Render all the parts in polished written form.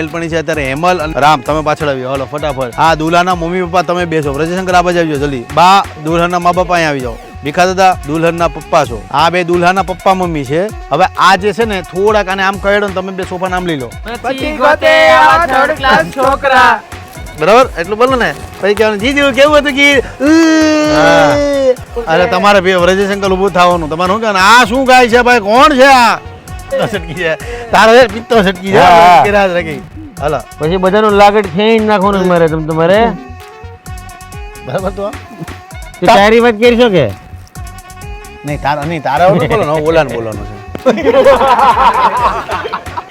બેલપણી છે અત્યારે હેમલ અને રામ તમે પાછળ આવ્યો હાલો ફટાફટ આ દુલ્હાના મમ્મી પપ્પા તમે બેસો બ્રજશંકર આ બાજુ આવજો જલ્દી બા દુલ્હનના મા બાપા અહીંયા આવી જાઓ ભીખા દાદા દુલ્હનના પપ્પા છો આ બે દુલ્હાના પપ્પા મમ્મી છે હવે આ જે છે ને થોડાક આને આમ કહેડો ને તમે બે સોફા નામ લઈ લો છોકરા બરાબર એટલું બોલો ને પછી કહેવાનું જીજુ કેવું હતું કે અરે તમારે બે વ્રજશંકર ઊભું થવાનું તમારે શું કહેવાનું આ શું ગાય છે ભાઈ કોણ છે આ સટકી જાય તારે પિત્તો સટકી જાય રાજ રાખી હાલો પછી બધાનું લાગડ ખેંચ નાખવાનું મારે તમારે બરાબર તો તારી વાત કરશો કે નહીં તારા બોલો ઓલાને બોલવાનું છે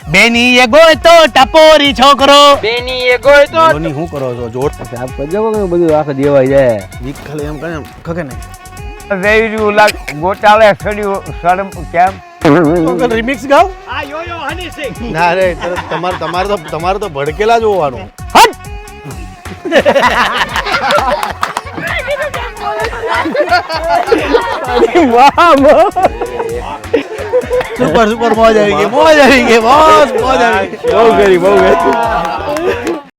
બેની એ ગોય તો ટપોરી છોકરો બેની એ ગોય તો લોની હું કરો છો જોડ આપ કરજો બધું આખો દેવાઈ જાય વીક ખાલી એમ કહે ખકે નહીં વેર્યું લાગ ગોટાળે સડ્યું શરમ કેમ રિમિક્સ ગાવ આ યો યો હની સિંગ ના રે તમારે તો ભડકેલા જ હોવાનું સુપર મોજ આવી ગઈ મોજ આવી ગઈ બહુ કરી